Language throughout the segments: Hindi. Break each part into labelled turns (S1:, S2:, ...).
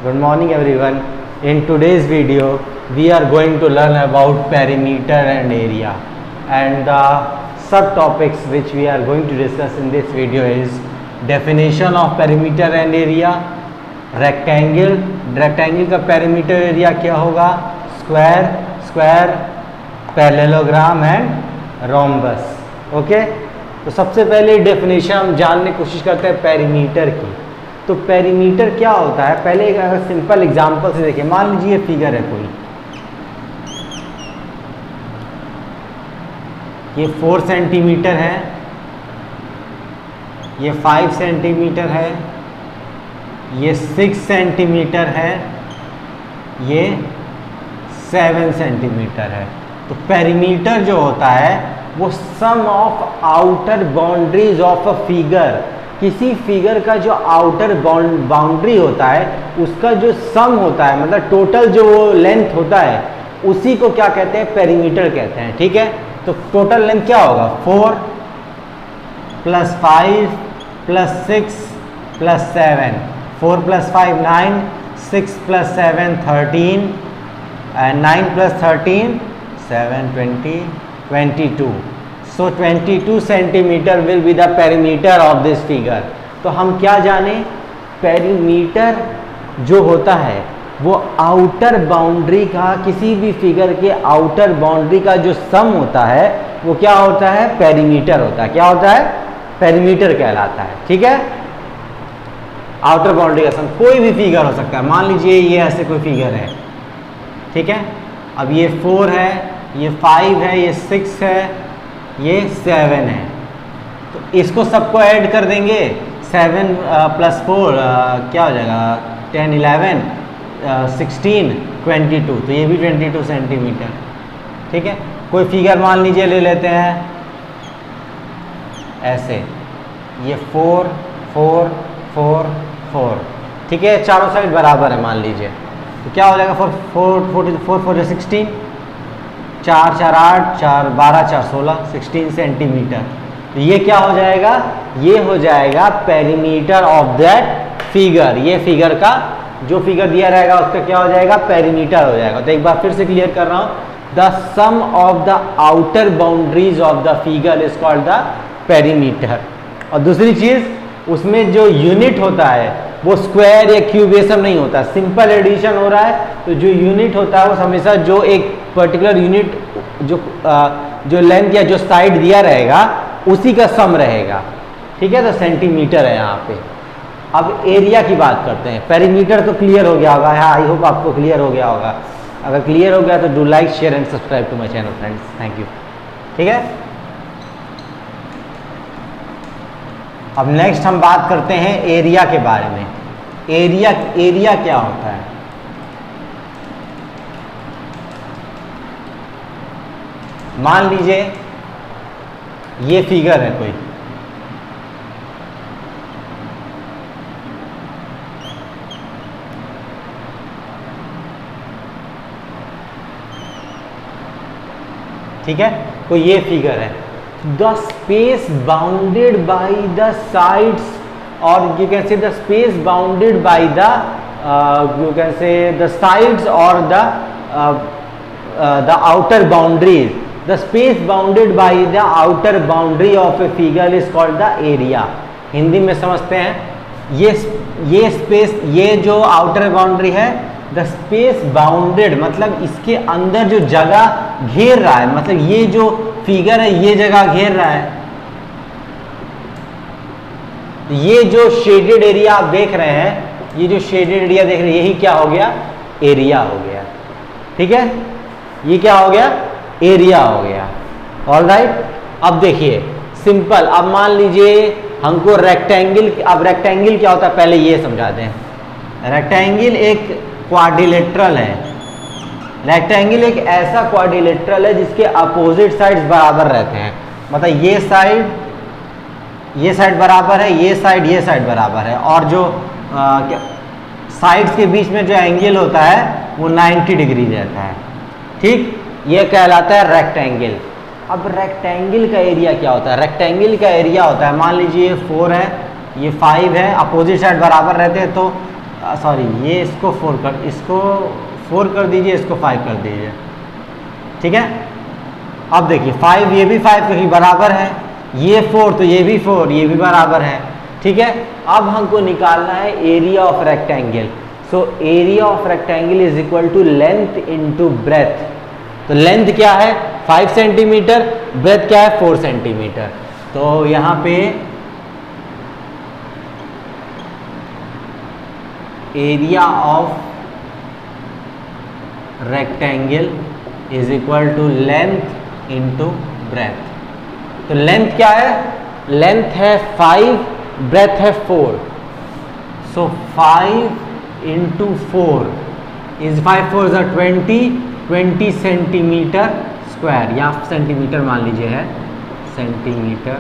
S1: Good morning everyone. In today's video we are going to learn about perimeter and area, and the subtopics which we are going to discuss in this video is definition of perimeter and area, rectangle का perimeter area क्या होगा, square, parallelogram and rhombus. Okay, तो सबसे पहले डेफिनेशन हम जानने की कोशिश करते हैं पेरीमीटर की। तो पेरीमीटर क्या होता है, पहले एक अगर सिंपल एग्जांपल से देखिए, मान लीजिए फिगर है कोई, ये 4 सेंटीमीटर है, ये 5 सेंटीमीटर है, ये 6 सेंटीमीटर है, ये 7 सेंटीमीटर है। तो पेरीमीटर जो होता है वो sum of outer boundaries of a figure, किसी फिगर का जो आउटर बाउंड्री होता है उसका जो सम होता है, मतलब टोटल जो लेंथ होता है उसी को क्या कहते हैं, पेरीमीटर कहते हैं। ठीक है, तो टोटल लेंथ क्या होगा, 4 + 5 + 6 + 7, 4 + 5 9, 6 + 7 13, and 9 + 13 7 20 22. So 22 centimetre will be the perimeter of this figure. तो हम क्या जाने, पेरीमीटर जो होता है वो आउटर बाउंड्री का, किसी भी फिगर के आउटर बाउंड्री का जो सम होता है वो क्या होता है, पेरीमीटर होता है। क्या होता है, पेरीमीटर कहलाता है। ठीक है, आउटर बाउंड्री का सम कोई भी फिगर हो सकता है। मान लीजिए ये ऐसे कोई फिगर है, ठीक है, अब ये 4 है, ये 5 है, ये 6 है, ये 7 है, तो इसको सबको ऐड कर देंगे, 7 + 4 क्या हो जाएगा, 10 11 16 22, तो ये भी 22 सेंटीमीटर। ठीक है, कोई फिगर मान लीजिए ले लेते हैं ऐसे, ये 4 4 4 4, ठीक है, चारों साइड बराबर है मान लीजिए, तो क्या हो जाएगा, 4 16, 4 4 8 4 12 4 16 16 सेंटीमीटर। तो ये क्या हो जाएगा, ये हो जाएगा पेरीमीटर ऑफ दैट फिगर। ये फिगर का जो फिगर दिया रहेगा उसका क्या हो जाएगा, पेरीमीटर हो जाएगा। तो एक बार फिर से क्लियर कर रहा हूँ, the sum of the outer boundaries of the figure is called the perimeter. और दूसरी चीज, उसमें जो यूनिट होता है वो स्क्वायर या क्यूब ये सब नहीं होता, सिंपल एडिशन हो रहा है। तो जो यूनिट होता है वो हमेशा जो एक पर्टिकुलर यूनिट जो लेंथ या जो साइड दिया रहेगा उसी का सम रहेगा। ठीक है, तो सेंटीमीटर है यहाँ पे। अब एरिया की बात करते हैं। पेरीमीटर तो क्लियर हो गया होगा, आई होप आपको क्लियर हो गया होगा। अगर क्लियर हो गया तो do like, share and subscribe to my channel friends, thank you. ठीक है, अब नेक्स्ट हम बात करते हैं एरिया के बारे में। एरिया क्या होता है, मान लीजिए ये फिगर है कोई, ठीक है, कोई ये फिगर है, the space bounded by the sides, और you can say the space bounded by the you can say the sides और the outer boundaries, the space bounded by the outer boundary of a figure is called the area. Hindi में समझते हैं, ये स्पेस, ये जो आउटर बाउंड्री है, द स्पेस बाउंडेड मतलब इसके अंदर जो जगह घेर रहा है, मतलब ये जो फिगर है ये जगह घेर रहा है। ये जो शेडेड एरिया आप देख रहे हैं, ये जो शेडेड एरिया देख रहे हैं, यही क्या हो गया, एरिया हो गया। ठीक है, ये क्या हो गया, एरिया हो गया। ऑलराइट, अब देखिए सिंपल, अब मान लीजिए हमको रेक्टेंगल, अब रेक्टेंगल क्या होता है पहले ये समझा दें। रेक्टेंगल एक क्वाड्रिलेटरल है। रेक्टेंगल एक ऐसा क्वाड्रिलेटरल है जिसके अपोजिट साइड्स बराबर रहते हैं, मतलब ये साइड बराबर है, ये साइड बराबर है, और जो साइड्स के बीच में जो एंगल होता है वो 90 डिग्री रहता है। ठीक, ये कहलाता है रेक्टेंगल। अब रेक्टेंगल का एरिया क्या होता है, रेक्टेंगल का एरिया होता है, मान लीजिए ये 4 है, ये 5 है, अपोजिट साइड बराबर रहते हैं, तो सॉरी ये इसको 4 कर दीजिए, इसको 5 कर दीजिए, ठीक है। अब देखिए 5 ये भी 5 क्योंकि बराबर है, ये 4 तो ये भी 4, ये भी बराबर है, ठीक है। अब हमको निकालना है area of rectangle. So area of rectangle is equal to length into breadth. तो लेंथ क्या है 5 सेंटीमीटर, ब्रेथ क्या है 4 सेंटीमीटर। तो यहां पे area of rectangle is equal to length into breadth. तो लेंथ क्या है, लेंथ है 5, ब्रेथ है 4। सो 5 इंटू 4 इज 5 4 ज़ा 20 सेंटीमीटर स्क्वायर, या सेंटीमीटर मान लीजिए है, सेंटीमीटर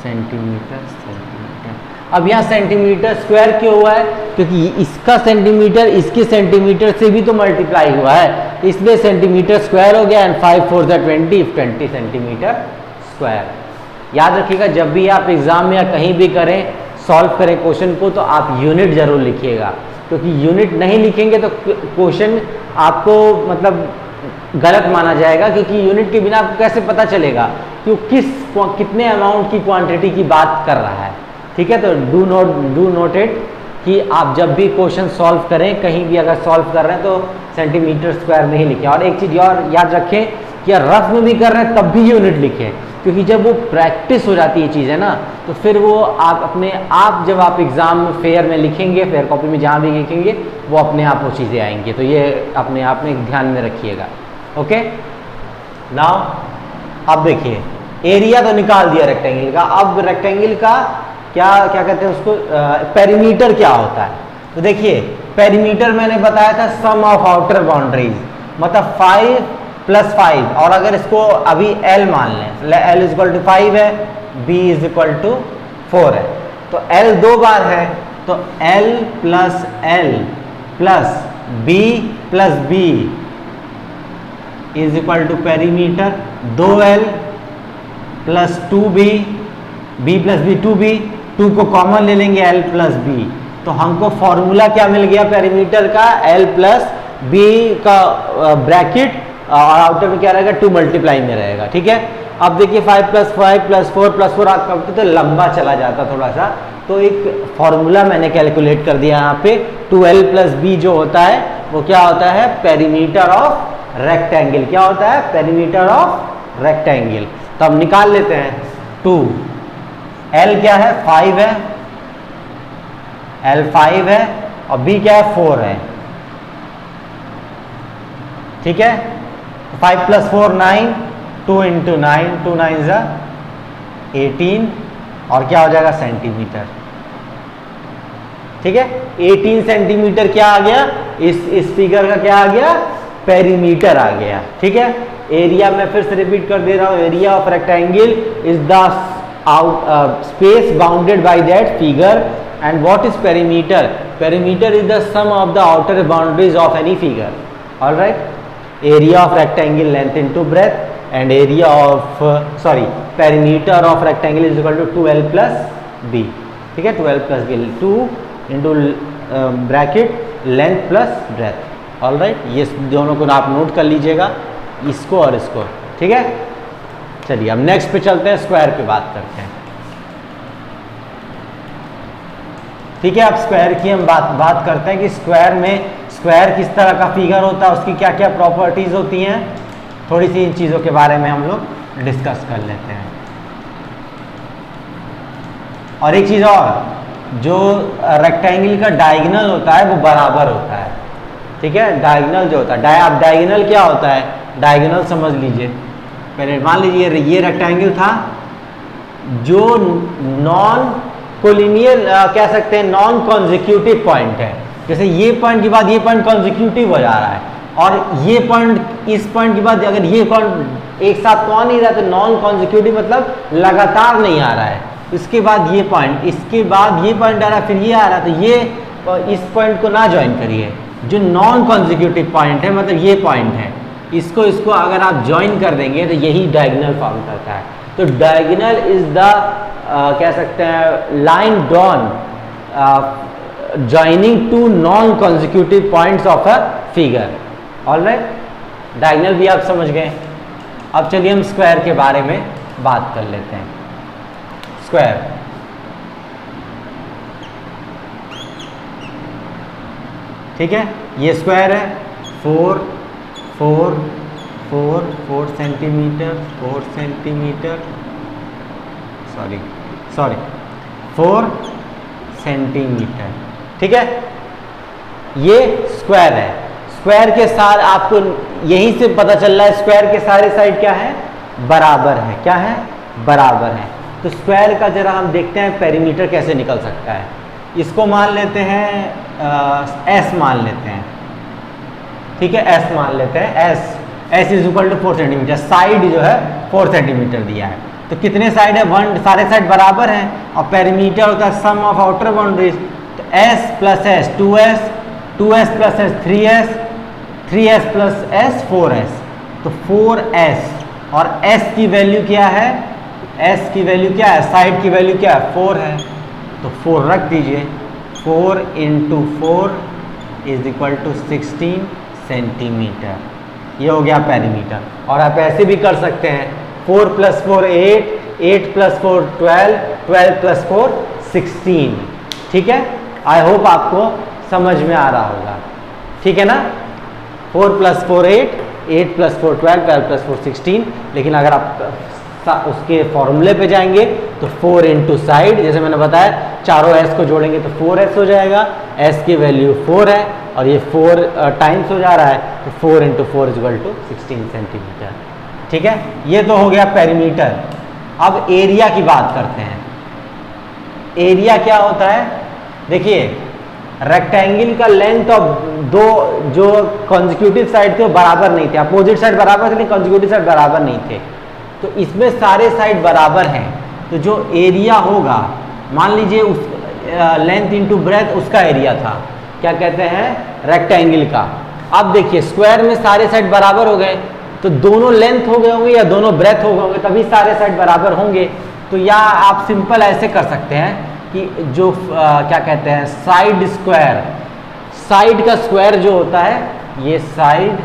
S1: सेंटीमीटर सेंटीमीटर। अब यहाँ सेंटीमीटर स्क्वायर क्यों हुआ है, क्योंकि इसका सेंटीमीटर इसके सेंटीमीटर से भी तो मल्टीप्लाई हुआ है, इसलिए सेंटीमीटर स्क्वायर हो गया। एंड 5 4 ज़ा 20 सेंटीमीटर स्क्वायर। याद रखिएगा जब भी आप एग्जाम में या कहीं भी करें, सॉल्व करें क्वेश्चन को, तो आप यूनिट जरूर लिखिएगा, क्योंकि यूनिट नहीं लिखेंगे तो क्वेश्चन आपको मतलब गलत माना जाएगा, क्योंकि यूनिट के बिना आपको कैसे पता चलेगा कि कितने अमाउंट की क्वांटिटी की बात कर रहा है, ठीक है। तो डू नोट इट कि आप जब भी क्वेश्चन सॉल्व करें, कहीं भी अगर सॉल्व कर रहे हैं तो सेंटीमीटर स्क्वायर नहीं लिखें। और एक चीज़ और याद रखें कि रफ में भी कर रहे हैं तब भी यूनिट लिखें, क्योंकि जब वो प्रैक्टिस हो जाती है चीज़ें ना, तो फिर वो आप अपने आप जब आप एग्ज़ाम में फेयर में लिखेंगे, फेयर कॉपी में जहाँ भी लिखेंगे, वो अपने आप वो चीज़ें आएंगी। तो ये अपने आप में ध्यान में रखिएगा। ओके, नाउ अब देखिए एरिया तो निकाल दिया रेक्टेंगल का। अब रेक्टेंगल का क्या कहते हैं उसको, पेरीमीटर क्या होता है। तो देखिए पेरीमीटर मैंने बताया था सम ऑफ आउटर बाउंड्रीज, मतलब 5 + 5। और अगर इसको अभी L मान लें, L = 5 है, B = 4 है, तो L 2 बार है, तो L + L + B + B = perimeter. 2L + 2B, B + B 2B, 2 को कॉमन ले लेंगे L + B, तो हमको फॉर्मूला क्या मिल गया पेरीमीटर का, L + B का ब्रैकेट और आउटर में क्या रहेगा 2 मल्टीप्लाई में रहेगा, ठीक है। अब देखिए 5 + 5 + 4 + 4 आप करते तो लंबा चला जाता थोड़ा सा, तो एक फॉर्मूला मैंने कैलकुलेट कर दिया यहाँ पे। 2L + B जो होता है वो क्या होता है, पेरीमीटर ऑफ रेक्टेंगल। क्या होता है, पेरीमीटर ऑफ रेक्टेंगल। तो अब निकाल लेते हैं। 2 L क्या है 5 है, L 5 है, और B क्या है 4 है, ठीक है। 5 + 4 9, 2 × 9, 2 9 ज़ा 18, और क्या हो जाएगा सेंटीमीटर, ठीक है। 18 सेंटीमीटर क्या आ गया, इस फिगर का क्या आ गया, पेरीमीटर आ गया, ठीक है। एरिया मैं फिर से रिपीट कर दे रहा हूं, area of rectangle is the space bounded by that figure. And what is perimeter, perimeter is the sum of the outer boundaries of any figure. Alright, area of rectangle length into breadth, and area of perimeter of rectangle is equal to 2L + B, ठीक है। 2L + B, 2 × bracket length plus breadth. Alright, ये दोनों को आप नोट कर लीजिएगा, इसको और इसको, ठीक है। चलिए अब नेक्स्ट पे चलते हैं, स्क्वायर पे बात करते हैं, ठीक है। अब स्क्वायर की हम बात करते हैं कि स्क्वायर में स्क्वायर किस तरह का फिगर होता है, उसकी क्या क्या प्रॉपर्टीज होती हैं, थोड़ी सी इन चीज़ों के बारे में हम लोग डिस्कस कर लेते हैं। और एक चीज़ और, जो रेक्टेंगल का डायगोनल होता है वो बराबर होता है, ठीक है। डायगोनल जो होता है, अब डायगोनल क्या होता है, डायगोनल समझ लीजिए। पहले मान लीजिए ये रेक्टेंगल था जो नॉन कोलिनियर कह सकते हैं, नॉन कॉन्जिक्यूटिव पॉइंट है। जैसे ये पॉइंट के बाद ये पॉइंट कॉन्जिक्यूटिव हो जा रहा है, और ये पॉइंट इस पॉइंट के बाद अगर ये पॉइंट एक साथ तो आ नहीं रहा, तो नॉन कॉन्जिक्यूटिव मतलब लगातार नहीं आ रहा है। इसके बाद ये पॉइंट, इसके बाद ये पॉइंट आ रहा है, फिर ये आ रहा है, तो ये इस पॉइंट को ना ज्वाइन करिए। जो नॉन कॉन्जिक्यूटिव पॉइंट है, मतलब ये पॉइंट है, इसको अगर आप ज्वाइन कर देंगे तो यही डायगोनल फॉर्म करता है। तो डायगोनल इज द कह सकते हैं line drawn joining two non consecutive points of a figure. Alright, diagonal भी आप समझ गए। अब चलिए हम स्क्वायर के बारे में बात कर लेते हैं। स्क्वायर, ठीक है, ये स्क्वायर है 4 4 4 4 सेंटीमीटर 4 सेंटीमीटर सॉरी 4 सेंटीमीटर, ठीक है। ये स्क्वायर है। स्क्वायर के साथ आपको यहीं से पता चल रहा है स्क्वायर के सारे साइड क्या है, बराबर है। क्या है, बराबर है। तो स्क्वायर का जरा हम देखते हैं पेरीमीटर कैसे निकल सकता है। इसको मान लेते हैं एस मान लेते हैं, ठीक है, एस मान लेते हैं। S is equal to 4 centimetre. Side जो है 4 सेंटीमीटर दिया है, तो कितने साइड है, 1, सारे साइड बराबर हैं। और पेरीमीटर होता है सम ऑफ आउटर बाउंड्रीज। तो S plus S 2s, 2s plus S 3s, 3s plus S 4s, तो 4s। और s की वैल्यू क्या है, s की वैल्यू क्या है, साइड की वैल्यू क्या है, 4 है, तो 4 रख दीजिए। 4 into 4 is equal to 16 centimetre. ये हो गया पेरीमीटर। और आप ऐसे भी कर सकते हैं 4 प्लस 4 8, 8 प्लस 4 12, 12 प्लस 4 16, ठीक है। आई होप आपको समझ में आ रहा होगा, ठीक है ना। 4 प्लस 4 8, 8 प्लस 4 12, 12 प्लस 4 16। लेकिन अगर आप उसके फॉर्मूले पे जाएंगे तो 4 इंटू साइड, जैसे मैंने बताया चारों s को जोड़ेंगे तो 4s हो जाएगा। s की वैल्यू 4 है और ये 4 टाइम्स हो जा रहा है, तो 4 into 4 is equal to 16 centimetre, ठीक है। ये तो हो गया पेरीमीटर। अब एरिया की बात करते हैं। एरिया क्या होता है, देखिए रेक्टेंगल का लेंथ और दो जो कॉन्जिक्यूटिव साइड थे वो बराबर नहीं थे, अपोजिट साइड बराबर थे लेकिन कॉन्जिक्यूटिव साइड बराबर नहीं थे। तो इसमें सारे साइड बराबर हैं, तो जो एरिया होगा, मान लीजिए उस लेंथ इंटू ब्रेथ उसका एरिया था, क्या कहते हैं, रेक्टेंगल का। अब देखिए स्क्वायर में सारे साइड बराबर हो गए, तो दोनों लेंथ हो गए होंगे या दोनों ब्रेथ हो गए होंगे, तभी सारे साइड बराबर होंगे। तो या आप सिंपल ऐसे कर सकते हैं कि जो क्या कहते हैं साइड स्क्वायर, साइड का स्क्वायर जो होता है ये साइड,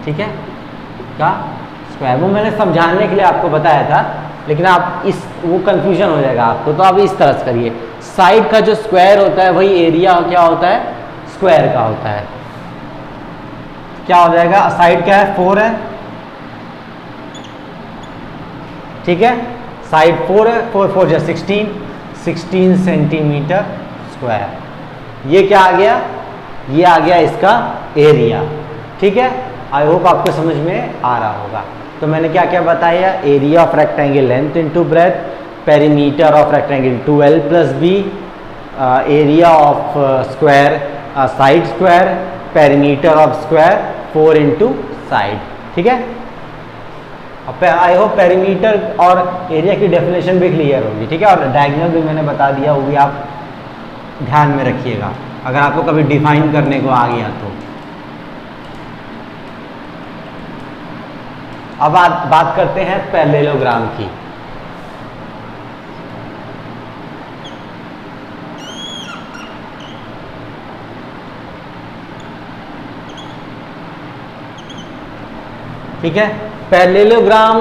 S1: ठीक है, का स्क्वायर। वो मैंने समझाने के लिए आपको बताया था, लेकिन आप इस वो कंफ्यूजन हो जाएगा आपको, तो आप इस तरह से करिए। साइड का जो स्क्वायर होता है वही एरिया क्या होता है, स्क्वायर का होता है। क्या हो जाएगा, साइड क्या है, 4 है, ठीक है, साइड 4 है, 4 4 जा 16 सेंटीमीटर स्क्वायर। ये क्या आ गया, ये आ गया इसका एरिया, ठीक है। आई होप आपको समझ में आ रहा होगा। तो मैंने क्या क्या बताया, area of rectangle length into breath, perimeter of rectangle 2l plus b, area of square side square, perimeter of square 4 into side, ठीक है। आई होप पेरीमीटर और एरिया की डेफिनेशन भी क्लियर होगी, ठीक है। और डायगोनल भी मैंने बता दिया, वो भी आप ध्यान में रखिएगा अगर आपको कभी डिफाइन करने को आ गया तो। अब बात करते हैं पैरेललोग्राम की। ठीक है, पैरेललोग्राम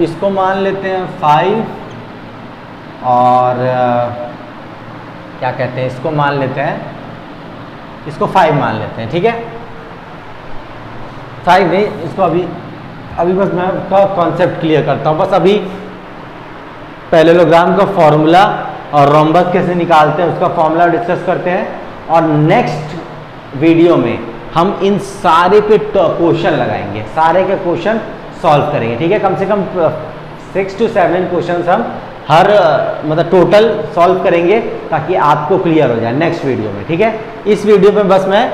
S1: इसको मान लेते हैं 5 और क्या कहते हैं इसको मान लेते हैं, इसको 5 मान लेते हैं, ठीक है। 5 नहीं, इसको अभी बस मैं आपका कॉन्सेप्ट क्लियर करता हूँ। बस अभी पैरेललोग्राम का फॉर्मूला और रोम्बस कैसे निकालते हैं उसका फॉर्मूला डिस्कस करते हैं, और नेक्स्ट वीडियो में हम इन सारे पे क्वेश्चन लगाएंगे, सारे के क्वेश्चन सॉल्व करेंगे, ठीक है। कम से कम 6 to 7 क्वेश्चन हम हर मतलब टोटल सॉल्व करेंगे ताकि आपको क्लियर हो जाए नेक्स्ट वीडियो में, ठीक है। इस वीडियो में बस मैं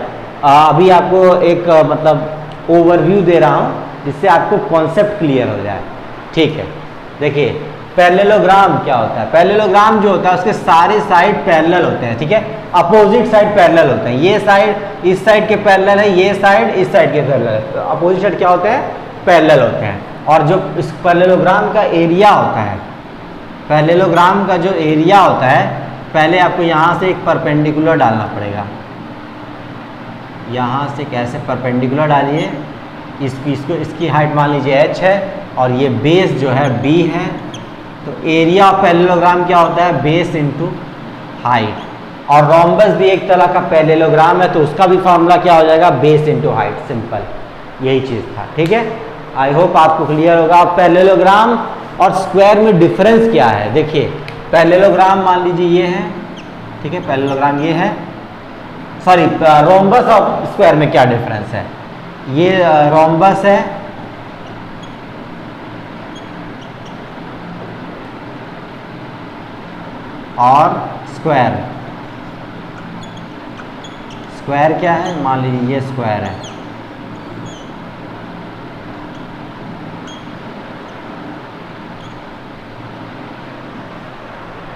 S1: अभी आपको एक मतलब ओवरव्यू दे रहा हूँ जिससे आपको कॉन्सेप्ट क्लियर हो जाए, ठीक है। देखिए पैरेललोग्राम क्या होता है, पैरेललोग्राम जो होता है उसके सारे साइड पैरेलल होते हैं, ठीक है। अपोजिट साइड पैरेलल होते हैं, ये साइड इस साइड के पैरेलल है, ये साइड इस साइड के पैरेलल है, तो अपोजिट साइड क्या होते हैं, पैरेलल होते हैं। और जो इस पैरेललोग्राम का एरिया होता है, पैरेललोग्राम का जो एरिया होता है पहले आपको यहाँ से एक परपेंडिकुलर डालना पड़ेगा, यहाँ से कैसे परपेंडिकुलर डालिए, इसको इसकी हाइट मान लीजिए h है और ये बेस जो है b है, तो एरिया ऑफ पैरेललोग्राम क्या होता है, बेस इंटू हाइट। और रोम्बस भी एक तरह का पैरेललोग्राम है, तो उसका भी फॉर्मूला क्या हो जाएगा, बेस इंटू हाइट, सिंपल यही चीज़ था। ठीक है, आई होप आपको क्लियर होगा। अब पैरेललोग्राम और स्क्वायर में डिफरेंस क्या है, देखिए पैरेललोग्राम मान लीजिए ये है, ठीक है, पैरेललोग्राम ये है, सॉरी रोम्बस और स्क्वायर में क्या डिफरेंस है, ये रोम्बस है और स्क्वायर, स्क्वायर क्या है, मान लीजिए ये स्क्वायर है,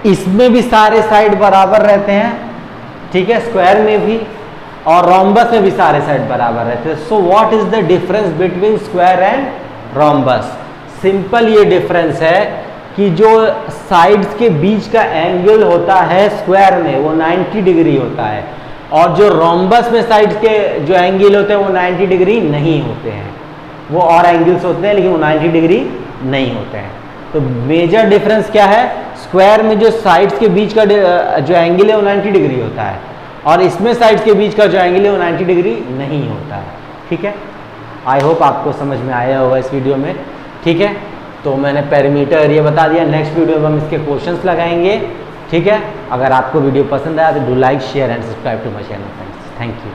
S1: इसमें भी सारे साइड बराबर रहते हैं, ठीक है, स्क्वायर में भी, और रोम्बस में भी सारे साइड बराबर रहते हैं। So what is the difference between square and rhombus? Simple ये डिफरेंस है कि जो साइड्स के बीच का एंगल होता है स्क्वायर में वो 90 डिग्री होता है, और जो रोम्बस में साइड्स के जो एंगल होते हैं वो 90 डिग्री नहीं होते हैं, वो और एंगल्स होते हैं लेकिन वो 90 डिग्री नहीं होते हैं। तो मेजर डिफरेंस क्या है, स्क्वायर में जो साइड्स के बीच का जो एंगल है वो 90 डिग्री होता है, और इसमें साइड्स के बीच का जो एंगल है वो 90 डिग्री नहीं होता है। ठीक है, आई होप आपको समझ में आया होगा इस वीडियो में। ठीक है, तो मैंने पेरीमीटर एरिया बता दिया, नेक्स्ट वीडियो में हम इसके क्वेश्चंस लगाएंगे। ठीक है, अगर आपको वीडियो पसंद आया तो do like share and subscribe to my channel friends. Thank you.